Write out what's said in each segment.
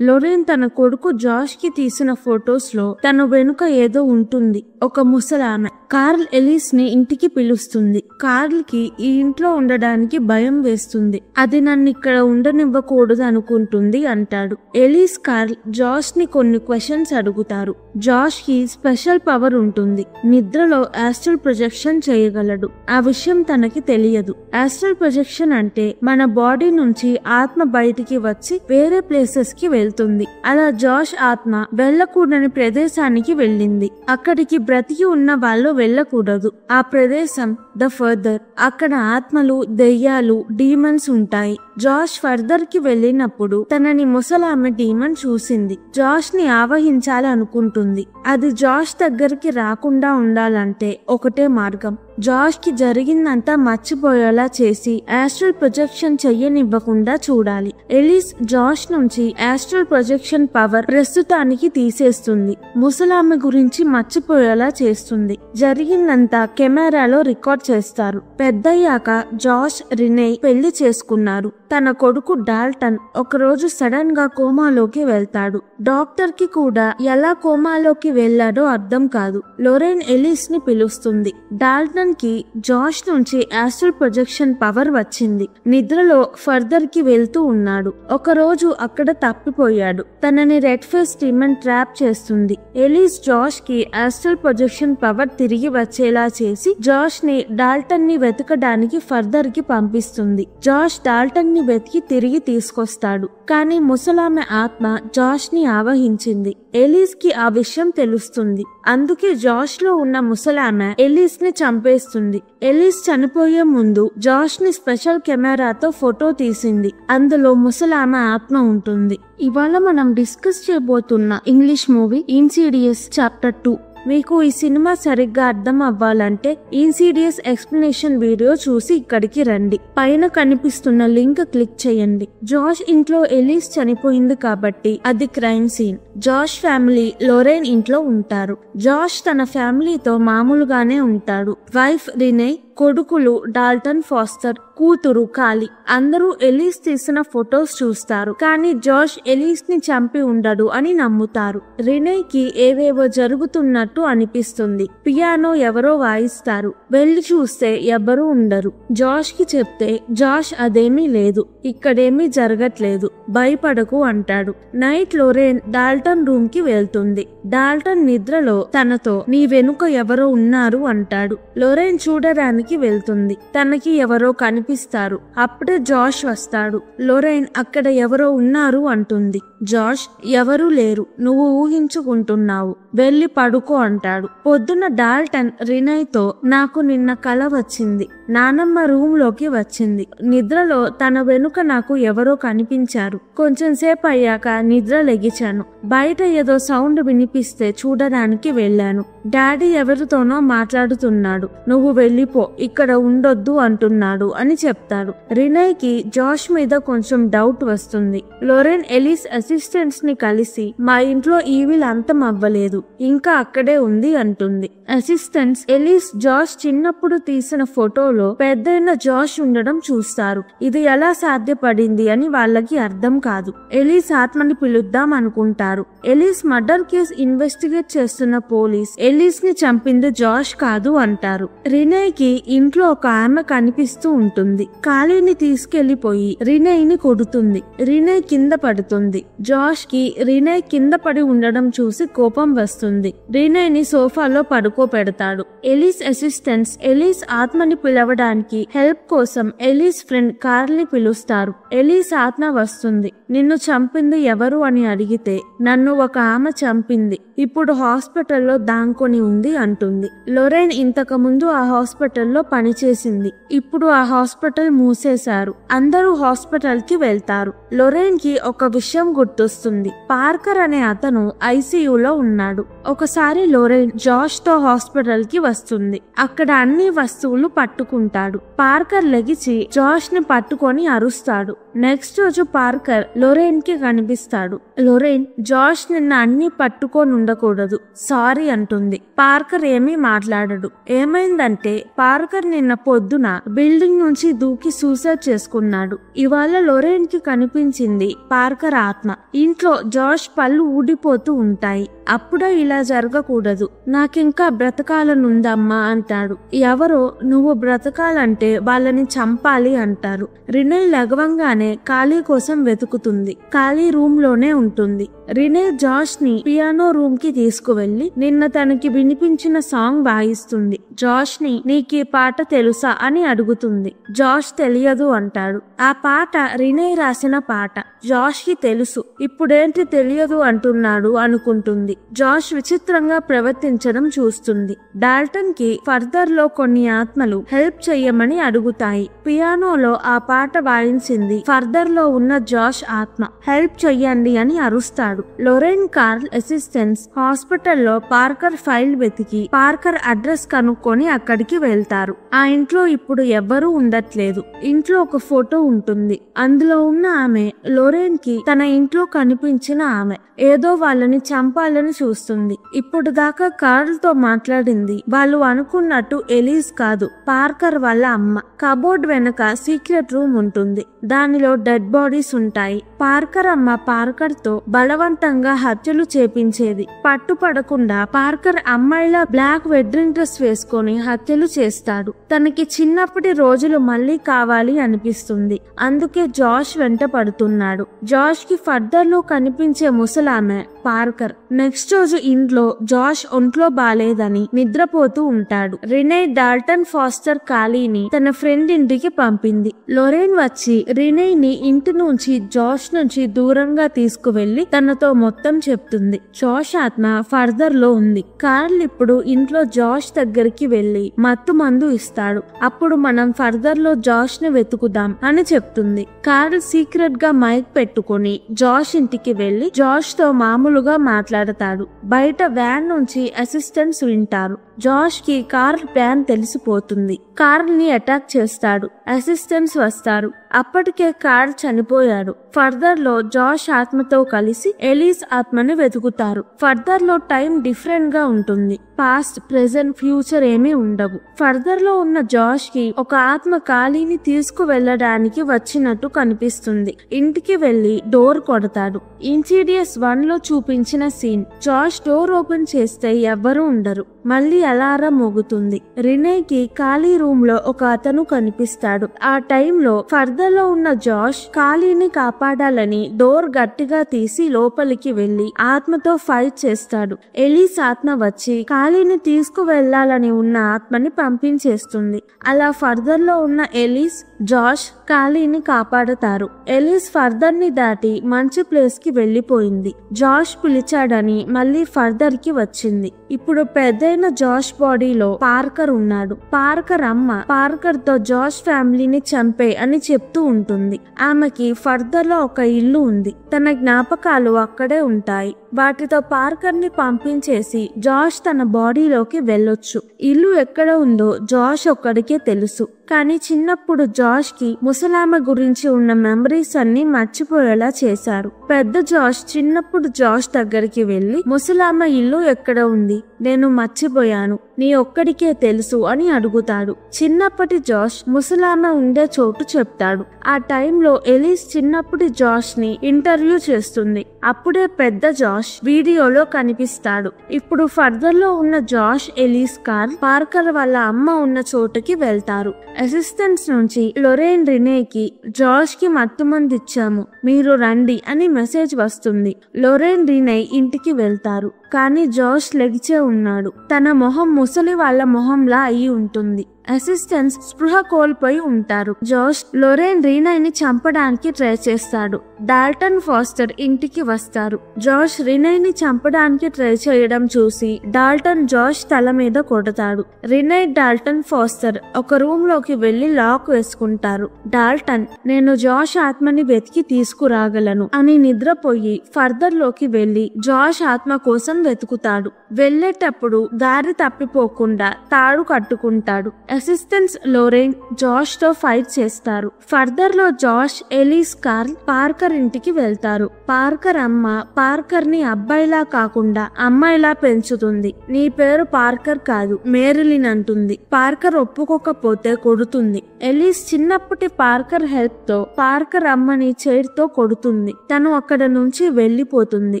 లొరేన్ తన కొడుకు జాష్ కి తీసిన ఫొటోస్ లో తన వెనుక ఏదో ఉంటుంది. ఒక ముసలామె కార్ల్ ఎలిస్ ని ఇంటికి పిలుస్తుంది. కార్ల్ కి ఈ ఇంట్లో ఉండడానికి భయం వేస్తుంది. అది నన్ను ఇక్కడ ఉండనివ్వకూడదు అనుకుంటుంది అంటాడు. ఎలిస్ కార్ల్ జాష్ ని కొన్ని క్వశ్చన్స్ అడుగుతారు. జాష్ కి స్పెషల్ పవర్ ఉంటుంది. నిద్రలో ఆస్ట్రల్ ప్రొజెక్షన్ చేయగలడు. ఆ విషయం తనకి తెలియదు. ఆస్ట్రల్ ప్రొజెక్షన్ అంటే మన బాడీ నుంచి ఆత్మ బయటికి వచ్చి వేరే ప్లేసెస్ కి వెళ్తుంది. అలా జాష్ ఆత్మ వెళ్ళకూడని ప్రదేశానికి వెళ్ళింది. అక్కడికి బ్రతికి ఉన్న వాళ్ళు వెళ్ళకూడదు. ఆ ప్రదేశం ద ఫర్దర్. అక్కడ ఆత్మలు, దెయ్యాలు, డీమన్స్ ఉంటాయి. జాష్ ఫర్దర్ కి వెళ్ళినప్పుడు తనని ముసలామె డీమన్ చూసింది. జాష్ ని ఆవహించాలనుకుంటుంది. అది జాష్ దగ్గరికి రాకుండా ఉండాలంటే ఒకటే మార్గం. జాష్ కి జరిగిందంతా మర్చిపోయేలా చేసి ఆస్ట్రల్ ప్రొజెక్షన్ చెయ్యనివ్వకుండా చూడాలి. ఎలిస్ జాష్ నుంచి ఆస్ట్రల్ ప్రొజెక్షన్ పవర్ ప్రస్తుతానికి తీసేస్తుంది. ముసలామె గురించి మర్చిపోయేలా చేస్తుంది. జరిగిందంతా కెమెరాలో రికార్డ్ చేస్తారు. పెద్దయ్యాక జాష్, రినే పెళ్లి చేసుకున్నారు. తన కొడుకు డాల్టన్ ఒకరోజు సడన్ గా కోమాలోకి వెళ్తాడు. డాక్టర్ కి కూడా ఎలా కోమాలోకి వెళ్లాడో అర్థం కాదు. లొరేన్ ఎలిస్ ని పిలుస్తుంది. డాల్టన్ కి జాష్ నుంచి ఆస్ట్రల్ ప్రొజెక్షన్ పవర్ వచ్చింది. నిద్రలో ఫర్దర్ కి వెళ్తూ ఉన్నాడు. ఒకరోజు అక్కడ తప్పిపోయాడు. తనని రెడ్ ఫేస్ డీమన్ ట్రాప్ చేస్తుంది. ఎలిస్ జాష్ కి ఆస్ట్రల్ ప్రొజెక్షన్ పవర్ తిరిగి వచ్చేలా చేసి జాష్ ని, డాల్టన్ ని వెతకడానికి ఫర్దర్ కి పంపిస్తుంది. జాష్ డాల్టన్ ని వెతికి తిరిగి తీసుకొస్తాడు. కానీ ముసలామె ఆత్మ జాష్ ని ఆవహించింది. ఎలిస్ కి ఆ విషయం తెలుస్తుంది. అందుకే జాష్ లో ఉన్న ముసలామె ఎలిస్ ని చంపేస్తుంది. ఎలిస్ చనిపోయే ముందు జాష్ ని స్పెషల్ కెమెరాతో ఫోటో తీసింది. అందులో ముసలామె ఆత్మ ఉంటుంది. ఇవాళ మనం డిస్కస్ చేయబోతున్న ఇంగ్లీష్ మూవీ ఇన్సిడియస్ చాప్టర్ 2. మీకు ఈ సినిమా సరిగ్గా అర్థం అవ్వాలంటే ఇన్సిడియస్ ఎక్స్ప్లెనేషన్ వీడియో చూసి ఇక్కడికి రండి. పైన కనిపిస్తున్న లింక్ క్లిక్ చేయండి. జాష్ ఇంట్లో ఎలిస్ చనిపోయింది కాబట్టి అది క్రైమ్ సీన్. జాష్ ఫ్యామిలీ లొరేన్ ఇంట్లో ఉంటారు. జాష్ తన ఫ్యామిలీతో మామూలుగానే ఉంటాడు. వైఫ్ రినే, కొడుకులు డాల్టన్, ఫాస్టర్, కూతురు కాలి. అందరూ ఎలిస్ తీసిన ఫొటోస్ చూస్తారు. కానీ జాష్ ఎలిస్ ని చంపి ఉండడు అని నమ్ముతారు. రినేకి ఏవేవో జరుగుతున్నట్టు అనిపిస్తుంది. పియానో ఎవరో వాయిస్తారు. వెళ్లి చూస్తే ఎవరూ ఉండరు. జాష్ కి చెప్తే జాష్ అదేమీ లేదు, ఇక్కడేమీ జరగట్లేదు, భయపడకు అంటాడు. నైట్ లొరేన్ డాల్టన్ రూమ్ కి వెళ్తుంది. డాల్టన్ నిద్రలో తనతో నీ వెనుక ఎవరో ఉన్నారు అంటాడు. లొరేన్ చూడడానికి వెళ్తుంది. తనకి ఎవరో కనిపిస్తారు. అప్పుడే జాష్ వస్తాడు. లొరేన్ అక్కడ ఎవరో ఉన్నారు అంటుంది. జాష్ ఎవరూ లేరు, నువ్వు ఊహించుకుంటున్నావు, వెళ్ళి పడుకో అంటాడు. పొద్దున డాల్టన్ రినేతో నాకు నిన్న కల వచ్చింది. నానమ్మ రూమ్ లోకి వచ్చింది. నిద్రలో తన వెనుక నాకు ఎవరో కనిపించారు. కొంచెం సేపు అయ్యాక నిద్ర లెగిచాను. బయట ఏదో సౌండ్ వినిపిస్తే చూడడానికి వెళ్ళాను. డాడీ ఎవరితోనో మాట్లాడుతున్నాడు. నువ్వు వెళ్ళిపో, ఇక్కడ ఉండొద్దు అంటున్నాడు అని చెప్తాడు. రినేకి జాష్ మీద కొంచెం డౌట్ వస్తుంది. లొరేన్ ఎలిస్ అసిస్టెంట్స్ ని కలిసి మా ఇంట్లో ఈవిల్ అంతం అవ్వలేదు, ఇంకా అక్కడే ఉంది అంటుంది. అసిస్టెంట్స్ ఎలిస్ జాష్ చిన్నప్పుడు తీసిన ఫోటోలో పెద్దయిన జాష్ ఉండడం చూస్తారు. ఇది ఎలా సాధ్యపడింది అని వాళ్ళకి అర్థం కాదు. ఎలిస్ ఆత్మని పిలుద్దాం అనుకుంటారు. ఎలిస్ మర్డర్ కేసు ఇన్వెస్టిగేట్ చేస్తున్న పోలీస్ ఎలిస్ ని చంపింది జాష్ కాదు అంటారు. రినేకి ఇంట్లో ఒక ఆమె కనిపిస్తూ ఉంటుంది. కాలిని తీసుకెళ్లిపోయి రినేని కొడుతుంది. రినే కింద పడుతుంది. జాష్ కి రినే కింద పడి ఉండడం చూసి కోపం వస్తుంది. రినేని సోఫాలో పడుకోబెడతాడు. ఎలిస్ అసిస్టెంట్స్ ఎలిస్ ఆత్మని పిలవడానికి హెల్ప్ కోసం ఎలిస్ ఫ్రెండ్ కార్ల్ ని పిలుస్తారు. ఎలిస్ ఆత్మ వస్తుంది. నిన్ను చంపింది ఎవరు అని అడిగితే నన్ను ఒక ఆమె చంపింది, ఇప్పుడు హాస్పిటల్లో దాంకొని ఉంది అంటుంది. లొరేన్ ఇంతకు ముందు ఆ హాస్పిటల్లో పనిచేసింది. ఇప్పుడు ఆ హాస్పిటల్ మూసేశారు. అందరూ హాస్పిటల్ కి వెళ్తారు. లొరేన్ కి ఒక విషయం గుర్తొస్తుంది. పార్కర్ అనే అతను ఐసీయూలో ఉన్నాడు. ఒకసారి లొరేన్ జాష్ తో హాస్పిటల్ కి వస్తుంది. అక్కడ అన్ని వస్తువులు పట్టుకుంటాడు. పార్కర్ లెగిచి జాష్ ని పట్టుకొని అరుస్తాడు. నెక్స్ట్ రోజు పార్కర్ లొరేన్ కి కనిపిస్తాడు. లొరేన్, జాష్ నిన్న అన్ని పట్టుకొని ఉండకూడదు, సారీ అంటుంది. పార్కర్ ఏమీ మాట్లాడడు. ఏమైందంటే పార్కర్ నిన్న పొద్దున బిల్డింగ్ నుంచి దూకి సూసైడ్ చేసుకున్నాడు. ఇవాళ లొరేన్ కి కనిపించింది పార్కర్ ఆత్మ. ఇంట్లో జాష్ పళ్ళు ఊడిపోతూ ఉంటాయి. అప్పుడే ఇలా జరగకూడదు, నాకింకా బ్రతకాలనుందమ్మా అంటాడు. ఎవరో నువ్వు బ్రతకాలంటే వాళ్ళని చంపాలి అంటారు. రినే లగవంగానే ఖాళీ కోసం వెతుకుతుంది. ఖాళీ రూమ్ లోనే ఉంటుంది. రినే జాష్ ని పియానో రూమ్ కి తీసుకువెళ్లి నిన్న తనకి వినిపించిన సాంగ్ వాయిస్తుంది. జాష్ ని నీకీ పాట తెలుసా అని అడుగుతుంది. జాష్ తెలియదు అంటాడు. ఆ పాట రినే రాసిన పాట. జాష్ కి తెలుసు. ఇప్పుడేంటి తెలియదు అంటున్నాడు అనుకుంటుంది. జాష్ విచిత్రంగా ప్రవర్తించడం చూస్తుంది. డాల్టన్ కి ఫర్దర్ లో కొన్ని ఆత్మలు హెల్ప్ చెయ్యమని అడుగుతాయి. పియానోలో ఆ పాట వాయించింది ఫర్దర్ లో ఉన్న జాష్ ఆత్మ. హెల్ప్ చెయ్యండి అని అరుస్తాడు. లొరేన్, కార్ల్ అసిస్టెంట్స్ హాస్పిటల్లో పార్కర్ ఫైల్ వెతికి పార్కర్ అడ్రస్ కనుక్కొని అక్కడికి వెళ్తారు. ఆ ఇంట్లో ఇప్పుడు ఎవ్వరూ ఉండట్లేదు. ఇంట్లో ఒక ఫోటో ఉంటుంది. అందులో ఉన్న ఆమె లొరేన్ కి తన ఇంట్లో కనిపించిన ఆమె. ఏదో వాళ్ళని చంపాలని చూస్తుంది. ఇప్పుడు దాకా కార్ల్ తో మాట్లాడింది వాళ్ళు అనుకున్నట్టు ఎలీస్ కాదు, పార్కర్ వాళ్ళ అమ్మ. కబోర్డ్ వెనక సీక్రెట్ రూమ్ ఉంటుంది. దానిలో డెడ్ బాడీస్ ఉంటాయి. పార్కర్ అమ్మ పార్కర్ తో బలవంతంగా హత్యలు చేపించేది. పట్టుపడకుండా పార్కర్ అమ్మాయిలా బ్లాక్ వెడ్డింగ్ డ్రెస్ వేసుకొని హత్యలు చేస్తాడు. తనకి చిన్నప్పటి రోజులు మళ్ళీ కావాలి అనిపిస్తుంది. అందుకే జాష్ వెంట పడుతున్నాడు. జాష్ కి ఫర్దర్ లో కనిపించే ముసలామె పార్కర్. నెక్స్ట్ రోజు ఇంట్లో జాష్ ఒంట్లో బాలేదని నిద్రపోతూ ఉంటాడు. రినే డాల్టన్ ఫాస్టర్ ఖాళీని తన ఫ్రెండ్ ఇంటికి పంపింది. లొరేన్ వచ్చి రినేని ఇంటి నుంచి జాష్ నుంచి దూరంగా తీసుకువెళ్లి తనతో మొత్తం చెప్తుంది. జాష్ ఆత్మ ఫర్దర్ లో ఉంది. కార్ల్ ఇప్పుడు ఇంట్లో జాష్ దగ్గరికి వెళ్లి మత్తు మందు ఇస్తాడు. అప్పుడు మనం ఫర్దర్ లో జాష్ ని వెతుకుదాం అని చెప్తుంది. కార్ల్ సీక్రెట్ గా మైక్ పెట్టుకుని జాష్ ఇంటికి వెళ్లి జాష్ తో మామూలుగా మాట్లాడతాడు. బయట వ్యాన్ నుంచి అసిస్టెంట్స్ వింటారు. జాష్ కి కార్ల్ ప్లాన్ తెలిసిపోతుంది. కార్ల్ ని అటాక్ చేస్తాడు. అసిస్టెంట్స్ వస్తారు. అప్పటికే కార్ల్ చనిపోయాడు. ఫర్దర్ లో జాష్ ఆత్మతో కలిసి ఎలీస్ ఆత్మని వెతుకుతారు. ఫర్దర్ లో టైం డిఫరెంట్ గా ఉంటుంది. పాస్ట్, ప్రెజెంట్, ఫ్యూచర్ ఏమీ ఉండవు. ఫర్దర్ లో ఉన్న జాష్ కి ఒక ఆత్మ ఖాళీని తీసుకువెళ్లడానికి వచ్చినట్టు కనిపిస్తుంది. ఇంటికి వెళ్లి డోర్ కొడతాడు. ఇన్సిడియస్ 1 లో చూపించిన సీన్. జాష్ డోర్ ఓపెన్ చేస్తే ఎవ్వరూ ఉండరు. మళ్ళీ అలారం మోగుతుంది. రినేకి ఖాళీ రూమ్ లో ఒక అతను కనిపిస్తాడు. ఆ టైంలో ఫర్దర్ లో ఉన్న జాష్ ఖాళీని కాపాడాలని డోర్ గట్టిగా తీసి లోపలికి వెళ్లి ఆత్మతో ఫైట్ చేస్తాడు. ఎలీస్ ఆత్మ వచ్చి ఖాళీని తీసుకువెళ్లాలని ఉన్న ఆత్మని పంపించేస్తుంది. అలా ఫర్దర్ లో ఉన్న ఎలీస్, జాష్ ఖాళీని కాపాడతారు. ఎలీస్ ఫర్దర్ ని దాటి మంచి ప్లేస్ కి వెళ్లిపోయింది. జాష్ పిలిచాడని మళ్ళీ ఫర్దర్ కి వచ్చింది. ఇప్పుడు పెద్దయిన జాష్ బాడీలో పార్కర్ ఉన్నాడు. పార్కర్ అమ్మ పార్కర్ తో జాష్ ఫ్యామిలీని చంపే అని చెప్తూ ఉంటుంది. ఆమెకి ఫర్దర్ లో ఒక ఇల్లు ఉంది. తన జ్ఞాపకాలు అక్కడే ఉంటాయి. వాటితో పార్కర్ ని పంపించేసి జాష్ తన బాడీలోకి వెళ్ళొచ్చు. ఇల్లు ఎక్కడ ఉందో జాష్ ఒక్కడికే తెలుసు. కానీ చిన్నప్పుడు జాష్ కి ముసలామె గురించి ఉన్న మెమరీస్ అన్ని మర్చిపోయేలా చేశారు. పెద్ద జాష్ చిన్నప్పుడు జాష్ దగ్గరికి వెళ్లి ముసలామె ఇల్లు ఎక్కడ ఉంది, నేను మర్చిపోయాను, నీ ఒక్కడికే తెలుసు అని అడుగుతాడు. చిన్నప్పటి జాష్ ముసలామె ఉండే చోటు చెప్తాడు. ఆ టైంలో ఎలీస్ చిన్నప్పటి జాష్ ని ఇంటర్వ్యూ చేస్తుంది. అప్పుడే పెద్ద జాష్ వీడియోలో కనిపిస్తాడు. ఇప్పుడు ఫర్దర్ లో ఉన్న జాష్, ఎలీస్, కార్ల్ పార్కర్ వాళ్ళ అమ్మ ఉన్న చోటుకి వెళ్తారు. అసిస్టెంట్స్ నుంచి లొరేన్ రినేకి జాష్ కి మత్తుమంది ఇచ్చాము, మీరు రండి అని మెసేజ్ వస్తుంది. లొరేన్, రినే ఇంటికి వెళ్తారు. కానీ జాష్ లెగిచే ఉన్నాడు. తన మొహం ముసలి వాళ్ళ మొహంలా అయి ఉంటుంది. అసిస్టెంట్స్ స్పృహ కోల్పోయి ఉంటారు. జాష్ లొరేన్ రీనైని చంపడానికి ట్రై చేస్తాడు. డాల్టన్ ఫాస్టర్ ఇంటికి వస్తారు. జాష్ రినైని చంపడానికి ట్రై చేయడం చూసి డాల్టన్ జాష్ తల మీద కొడతాడు. రినై, డాల్టన్ ఫాస్టర్ ఒక రూమ్ లోకి వెళ్లి లాక్ వేసుకుంటారు. డాల్టన్, నేను జాష్ ఆత్మని వెతికి తీసుకురాగలను అని నిద్రపోయి ఫర్దర్ లోకి వెళ్లి జాష్ ఆత్మ కోసం వెతుకుతాడు. వెళ్లేటప్పుడు దారి తప్పిపోకుండా తాడు కట్టుకుంటాడు. రెసిస్టెన్స్ లోరెన్ జాష్ తో ఫైట్ చేస్తారు. ఫర్దర్ లో జాష్, ఎలీస్, కార్ల్ పార్కర్ ఇంటికి వెళ్తారు. పార్కర్ అమ్మ పార్కర్ ని అబ్బాయిలా కాకుండా అమ్మాయిలా పెంచుతుంది. నీ పేరు పార్కర్ కాదు మేరిలిన్ అంటుంది. పార్కర్ ఒప్పుకోకపోతే కొడుతుంది. ఎలీస్ చిన్నప్పటి పార్కర్ హెల్ప్ తో పార్కర్ అమ్మని చైర్ తో కొడుతుంది. తను అక్కడ నుంచి వెళ్లిపోతుంది.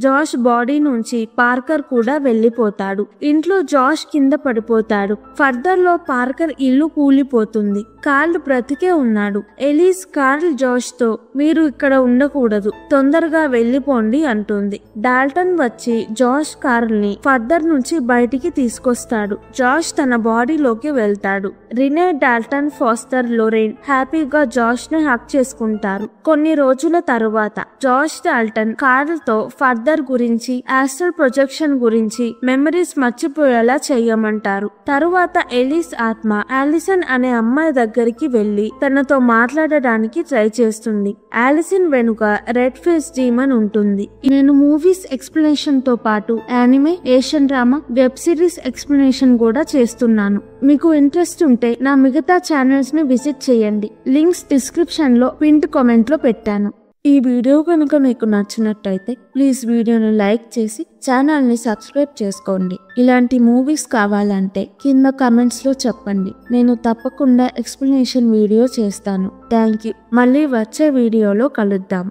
జాష్ బాడీ నుంచి పార్కర్ కూడా వెళ్లిపోతాడు. ఇంట్లో జాష్ కింద పడిపోతాడు. ఫర్దర్ లో పార్కర్ ఇల్లు కూలిపోతుంది. కార్ల్ బ్రతికే ఉన్నాడు. ఎలీస్ కార్ల్ జాష్ తో మీరు ఇక్కడ ఉండకూడదు, తొందరగా వెళ్లిపోండి అంటుంది. డాల్టన్ వచ్చి జాష్ కార్ల్ ని ఫర్దర్ నుంచి బయటికి తీసుకొస్తాడు. జాష్ తన బాడీలోకి వెళ్తాడు. రినే, డాల్టన్, ఫాస్టర్, లొరెన్ హ్యాపీగా జాష్ ని హక్ చేసుకుంటారు. కొన్ని రోజుల తరువాత జాష్, డాల్టన్ కార్ల్ తో ఫర్దర్ గురించి, ఆస్ట్రల్ ప్రొజెక్షన్ గురించి మెమరీస్ మర్చిపోయేలా చెయ్యమంటారు. తరువాత ఎలీస్ ఆత్మ ఆలిసన్ అనే అమ్మాయి దగ్గరికి వెళ్లి తనతో మాట్లాడడానికి ట్రై చేస్తుంది. ఆలిసన్ వెనుక రెడ్ ఫేస్ డీమన్ ఉంటుంది. నేను మూవీస్ ఎక్స్ప్లెనేషన్ తో పాటు anime, Asian drama, web series explanation కూడా చేస్తున్నాను. మీకు ఇంట్రెస్ట్ ఉంటే నా మిగతా ఛానల్స్ ని విజిట్ చేయండి. లింక్స్ డిస్క్రిప్షన్ లో పిన్డ్ కామెంట్ లో పెట్టాను. ఈ వీడియో కనుక మీకు నచ్చినట్టయితే ప్లీజ్ వీడియోని లైక్ చేసి ఛానల్ని సబ్స్క్రైబ్ చేసుకోండి. ఇలాంటి మూవీస్ కావాలంటే కింద కమెంట్స్లో చెప్పండి. నేను తప్పకుండా ఎక్స్ప్లెనేషన్ వీడియో చేస్తాను. Thank you. మళ్ళీ వచ్చే వీడియోలో కలుద్దాం.